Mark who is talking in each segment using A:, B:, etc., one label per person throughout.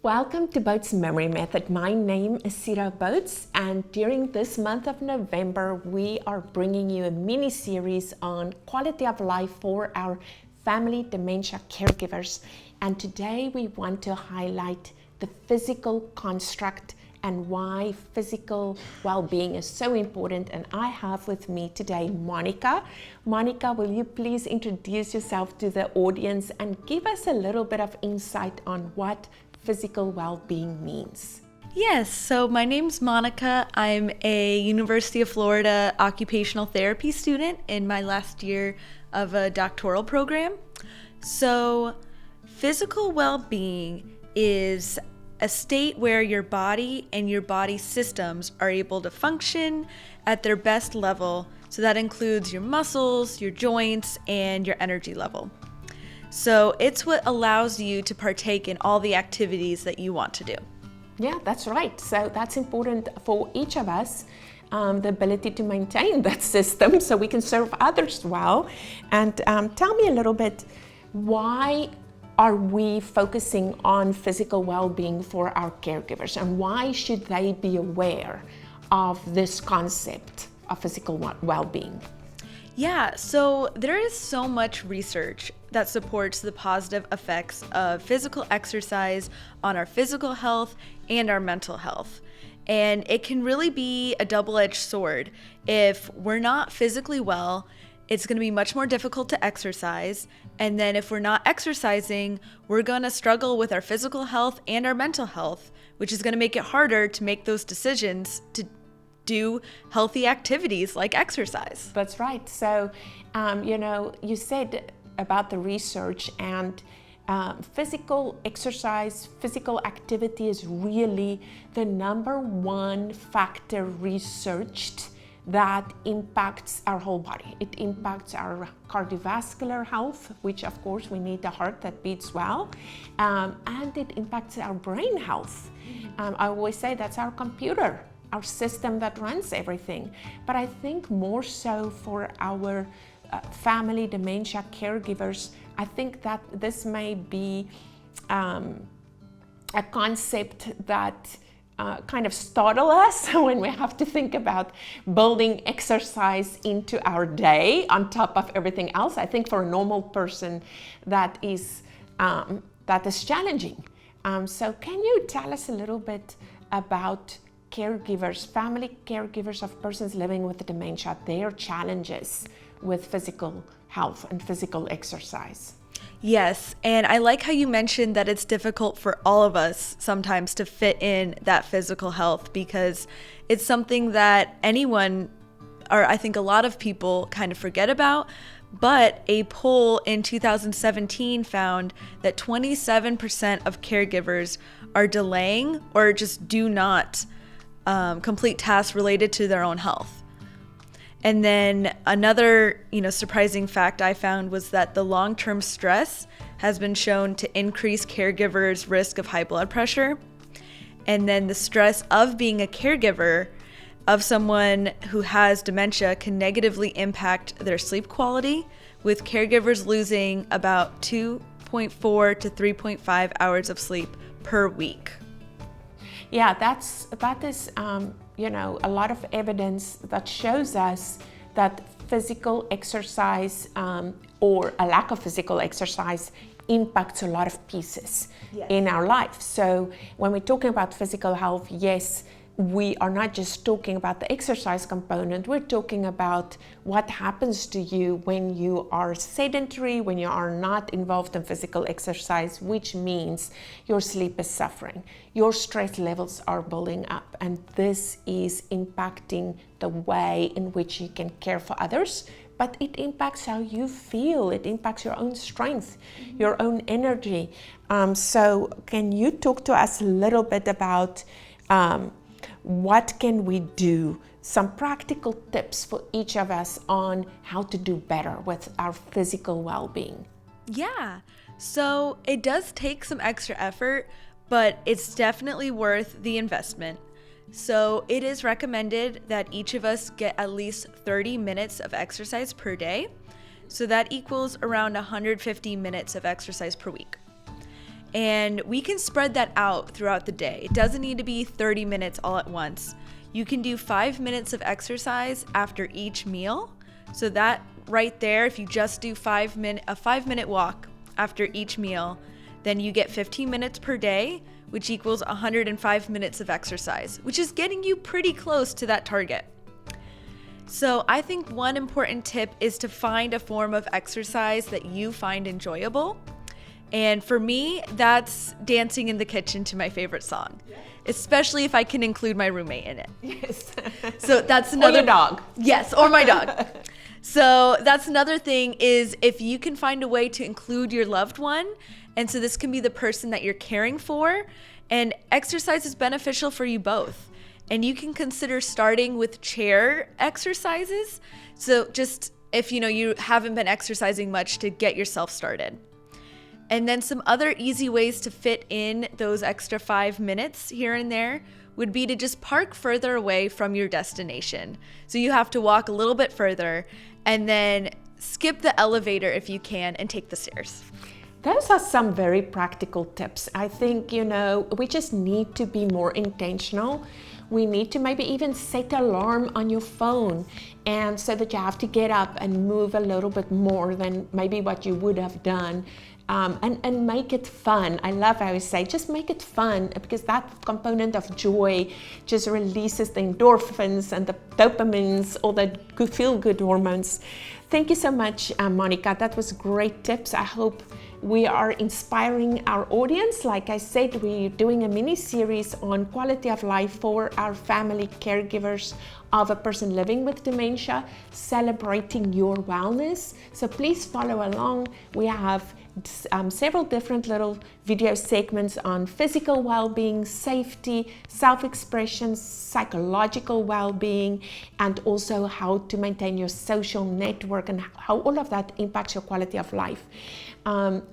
A: Welcome to Boat's Memory Method. My name is Sira Boats, and during this month of November, we are bringing you a mini-series on quality of life for our family dementia caregivers. And today we want to highlight the physical construct and why physical well-being is so important. And I have with me today Monica. Monica, will you please introduce yourself to the audience and give us a little bit of insight on what physical well-being means?
B: Yes, so my name's Monica. I'm a University of Florida occupational therapy student in my last year of a doctoral program. So physical well-being is a state where your body and your body systems are able to function at their best level. So that includes your muscles, your joints, and your energy level. So it's what allows you to partake in all the activities that you want to do.
A: Yeah, that's right. So that's important for each of us, the ability to maintain that system so we can serve others well. And tell me a little bit, why are we focusing on physical well-being for our caregivers, and why should they be aware of this concept of physical well-being?
B: Yeah, so there is so much research that supports the positive effects of physical exercise on our physical health and our mental health. And it can really be a double-edged sword. If we're not physically well, it's going to be much more difficult to exercise. And then if we're not exercising, we're going to struggle with our physical health and our mental health, which is going to make it harder to make those decisions to do healthy activities like exercise.
A: That's right. So, you said about the research, and physical exercise, physical activity is really the number one factor researched that impacts our whole body. It impacts our cardiovascular health, which of course we need a heart that beats well, and it impacts our brain health. I always say that's our computer, our system that runs everything. But I think more so for our family dementia caregivers, I think that this may be a concept that kind of startle us when we have to think about building exercise into our day on top of everything else. I think for a normal person that is challenging. So can you tell us a little bit about caregivers, family caregivers of persons living with dementia, their challenges with physical health and physical exercise?
B: Yes, and I like how you mentioned that it's difficult for all of us sometimes to fit in that physical health, because it's something that anyone, or I think a lot of people, kind of forget about. But a poll in 2017 found that 27% of caregivers are delaying or just do not complete tasks related to their own health. And then another, surprising fact I found was that the long-term stress has been shown to increase caregivers' risk of high blood pressure. And then the stress of being a caregiver of someone who has dementia can negatively impact their sleep quality, with caregivers losing about 2.4 to 3.5 hours of sleep per week.
A: Yeah, that is a lot of evidence that shows us that physical exercise or a lack of physical exercise impacts a lot of pieces in our life. So when we're talking about physical health, yes, we are not just talking about the exercise component, we're talking about what happens to you when you are sedentary, when you are not involved in physical exercise, which means your sleep is suffering, your stress levels are building up, and this is impacting the way in which you can care for others, but it impacts how you feel, it impacts your own strength, your own energy. So can you talk to us a little bit about what can we do, some practical tips for each of us on how to do better with our physical well-being?
B: Yeah, so it does take some extra effort, but it's definitely worth the investment. So it is recommended that each of us get at least 30 minutes of exercise per day. So that equals around 150 minutes of exercise per week. And we can spread that out throughout the day. It doesn't need to be 30 minutes all at once. You can do 5 minutes of exercise after each meal. So that right there, if you just do a 5-minute walk after each meal, then you get 15 minutes per day, which equals 105 minutes of exercise, which is getting you pretty close to that target. So I think one important tip is to find a form of exercise that you find enjoyable. And for me, that's dancing in the kitchen to my favorite song, especially if I can include my roommate in it.
A: Yes.
B: So that's another—
A: Or your dog.
B: Yes, or my dog. So that's another thing, is if you can find a way to include your loved one, and so this can be the person that you're caring for, and exercise is beneficial for you both. And you can consider starting with chair exercises. So just if you haven't been exercising much, to get yourself started. And then some other easy ways to fit in those extra 5 minutes here and there would be to just park further away from your destination. So you have to walk a little bit further, and then skip the elevator if you can and take the stairs.
A: Those are some very practical tips. I think, we just need to be more intentional. We need to maybe even set an alarm on your phone, and so that you have to get up and move a little bit more than maybe what you would have done. And make it fun. I love how you say, just make it fun, because that component of joy just releases the endorphins and the dopamines, all the feel-good hormones. Thank you so much, Monica. That was great tips. I hope we are inspiring our audience. Like I said, we're doing a mini series on quality of life for our family caregivers of a person living with dementia, celebrating your wellness. So please follow along. We have several different little video segments on physical well-being, safety, self-expression, psychological well-being, and also how to maintain your social network and how all of that impacts your quality of life.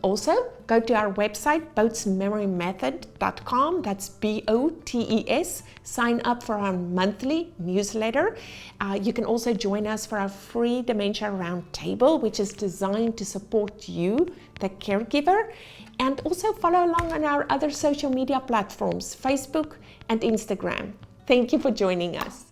A: Also, go to our website, boatesmemorymethod.com. That's BOTES. Sign up for our monthly newsletter. You can also join us for our free Dementia Roundtable, which is designed to support you, the caregiver, and also follow along on our other social media platforms, Facebook and Instagram. Thank you for joining us.